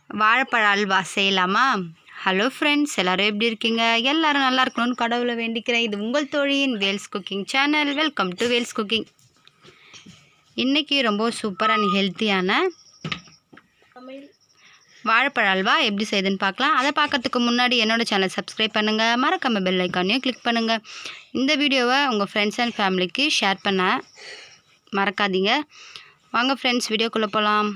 வாழைப்பழ அல்வா செய்யலாமா? Hello friends, எல்லோரும் எப்படி இருக்கீங்க? எல்லோரும் நல்லா இருக்கணும்னு கடவுளை வேண்டிக்கிறேன். இது உங்கள் தோழியின் Vels cooking channel. Welcome to Vels cooking. இன்றைக்கி ரொம்ப சூப்பர் அண்ட் ஹெல்த்தியான வாழைப்பழ அல்வா எப்படி செய்யுதுன்னு பார்க்கலாம். அதை பார்க்கறதுக்கு முன்னாடி என்னோடய சேனல் சப்ஸ்கிரைப் பண்ணுங்கள், மறக்காம பெல் ஐக்கானையும் கிளிக் பண்ணுங்கள். இந்த வீடியோவை உங்கள் ஃப்ரெண்ட்ஸ் அண்ட் ஃபேமிலிக்கு ஷேர் பண்ண மறக்காதீங்க. வாங்க ஃப்ரெண்ட்ஸ், வீடியோக்குள்ளே போகலாம்.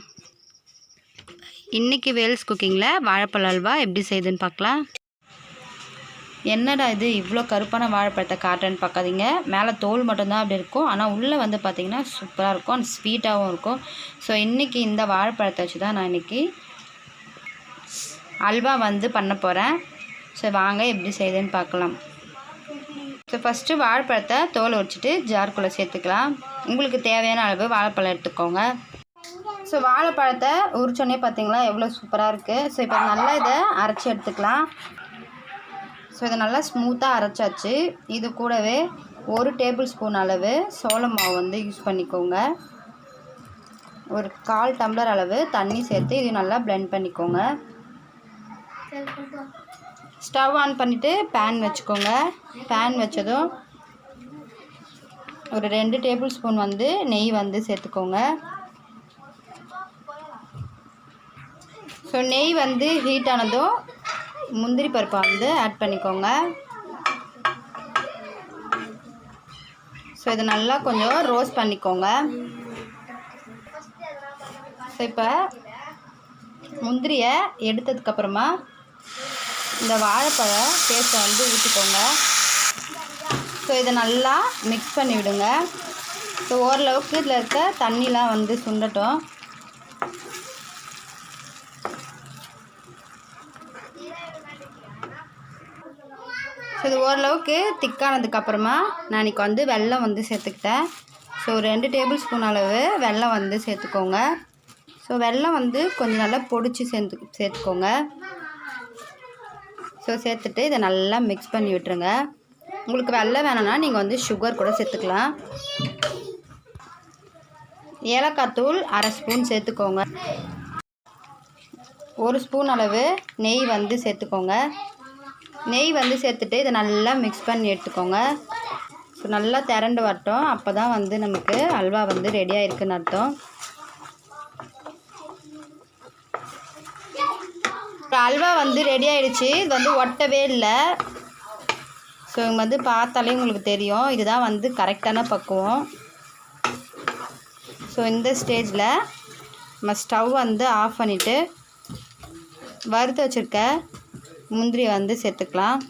இன்றைக்கி வேல்ஸ் குக்கிங்கில் வாழைப்பழ அல்வா எப்படி செய்யுதுன்னு பார்க்கலாம். என்னடா இது இவ்வளோ கருப்பான வாழைப்பழத்தை காட்டுறேன்னு பார்க்காதீங்க. மேலே தோல் மட்டும்தான் அப்படி இருக்கும், ஆனால் உள்ளே வந்து பார்த்திங்கன்னா சூப்பராக இருக்கும் அண்ட் ஸ்வீட்டாகவும் இருக்கும். ஸோ இன்றைக்கி இந்த வாழைப்பழத்தை வச்சு தான் நான் இன்றைக்கி அல்வா வந்து பண்ண போகிறேன். ஸோ வாங்க எப்படி செய்யுதுன்னு பார்க்கலாம். ஸோ ஃபஸ்ட்டு வாழைப்பழத்தை தோலை உரிச்சிட்டு ஜார்க்குள்ளே சேர்த்துக்கலாம். உங்களுக்கு தேவையான அளவு வாழைப்பழம் எடுத்துக்கோங்க. ஸோ வாழைப்பழத்தை உரிச்சோன்னே பார்த்திங்களா எவ்வளோ சூப்பராக இருக்குது. ஸோ இப்போ நல்லா இதை அரைச்சி எடுத்துக்கலாம். ஸோ இதை நல்லா ஸ்மூத்தாக அரைச்சாச்சு. இது கூடவே 1 டேபிள் ஸ்பூன் அளவு சோள மாவு வந்து யூஸ் பண்ணிக்கோங்க. ஒரு 1/4 டம்ளர் அளவு தண்ணி சேர்த்து இது நல்லா பிளெண்ட் பண்ணிக்கோங்க. ஸ்டவ் ஆன் பண்ணிவிட்டு பேன் வச்சுக்கோங்க. பேன் வச்சதும் ஒரு 2 டேபிள் ஸ்பூன் வந்து நெய் வந்து சேர்த்துக்கோங்க. ஸோ நெய் வந்து ஹீட் ஆனதும் முந்திரி பருப்பை வந்து ஆட் பண்ணிக்கோங்க. ஸோ இது நல்லா கொஞ்சம் ரோஸ்ட் பண்ணிக்கோங்க. ஸோ இப்போ முந்திரியை எடுத்ததுக்கப்புறமா இந்த வாழைப்பழ பேஸ்ட்டை வந்து ஊற்றிக்கோங்க. ஸோ இதை நல்லா மிக்ஸ் பண்ணி விடுங்க. ஸோ ஓரளவுக்கு இதில் இருக்க தண்ணிலாம் வந்து சுண்டட்டும். ஸோ இது ஓரளவுக்கு திக்கானதுக்கப்புறமா நான் இன்றைக்கி வந்து வெல்லம் வந்து சேர்த்துக்கிட்டேன். ஸோ 2 டேபிள் ஸ்பூன் அளவு வெல்லம் வந்து சேர்த்துக்கோங்க. ஸோ வெல்லம் வந்து கொஞ்சம் நல்லா பொடிச்சு சேர்த்துக்கோங்க. ஸோ சேர்த்துட்டு இதை நல்லா மிக்ஸ் பண்ணி விட்டுருங்க. உங்களுக்கு வெல்லம் வேணும்னா நீங்கள் வந்து சுகர் கூட சேர்த்துக்கலாம். ஏலக்காய் தூள் 1/2 ஸ்பூன் சேர்த்துக்கோங்க. 1 ஸ்பூன் அளவு நெய் வந்து சேர்த்துக்கோங்க. நெய் வந்து சேர்த்துட்டு இதை நல்லா மிக்ஸ் பண்ணி எடுத்துக்கோங்க. ஸோ நல்லா திரண்டு வரட்டும், அப்போ தான் வந்து நமக்கு அல்வா வந்து ரெடியாக இருக்குன்னு அர்த்தம். அல்வா வந்து ரெடி ஆகிடுச்சு. இது வந்து ஒட்டவே இல்லை. ஸோ இங்கே வந்து பார்த்தாலே உங்களுக்கு தெரியும், இதுதான் வந்து கரெக்டான பக்குவம். ஸோ இந்த ஸ்டேஜில் நம்ம ஸ்டவ் வந்து ஆஃப் பண்ணிவிட்டு வறுத்து வச்சுருக்க முந்திரியை வந்து சேர்த்துக்கலாம்.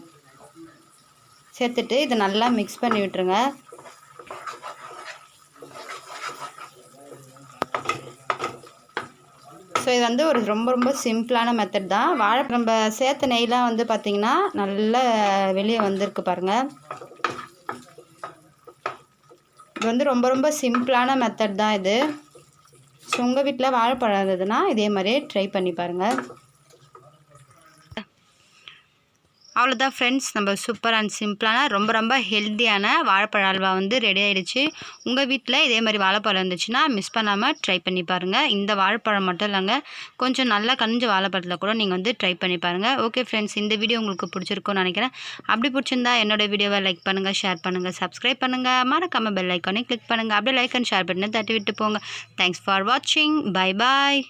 சேர்த்துட்டு இதை நல்லா மிக்ஸ் பண்ணி விட்டுருங்க. ஸோ இது வந்து ஒரு ரொம்ப சிம்பிளான மெத்தட் தான். நம்ம சேர்த்த நெய்லாம் வந்து பார்த்திங்கன்னா நல்லா வெளியே வந்திருக்கு பாருங்கள். இது வந்து ரொம்ப சிம்பிளான மெத்தட் தான் இது. ஸோ உங்கள் வீட்டில் வாழைப்பழம் இருந்ததுன்னா இதே மாதிரியே ட்ரை பண்ணி பாருங்கள். அவ்வளோதான் ஃப்ரெண்ட்ஸ், நம்ம சூப்பர் அண்ட் சிம்பிளான ரொம்ப ஹெல்த்தியான வாழைப்பழ அல்வா வந்து ரெடி ஆகிடுச்சு. உங்கள் வீட்டில் இதே மாதிரி வாழைப்பழம் இருந்துச்சுன்னா மிஸ் பண்ணாமல் ட்ரை பண்ணி பாருங்கள். இந்த வாழைப்பழம் மட்டும் இல்லைங்க, கொஞ்சம் நல்லா கனிஞ்ச வாழைப்பழத்தில் கூட நீங்கள் வந்து ட்ரை பண்ணி பாருங்கள். ஓகே ஃப்ரெண்ட்ஸ், இந்த வீடியோ உங்களுக்கு பிடிச்சிருக்கும்னு நினைக்கிறேன். அப்படி பிடிச்சிருந்தா என்னோடய வீடியோவை லைக் பண்ணுங்கள், ஷேர் பண்ணுங்கள், சப்ஸ்கிரைப் பண்ணுங்கள், மறக்காமல் பெல் ஐக்கானே கிளிக் பண்ணுங்கள். அப்படியே லைக் அண்ட் ஷேர் பண்ணி தட்டி விட்டு போங்க. தேங்க்ஸ் ஃபார் வாட்சிங். Bye bye.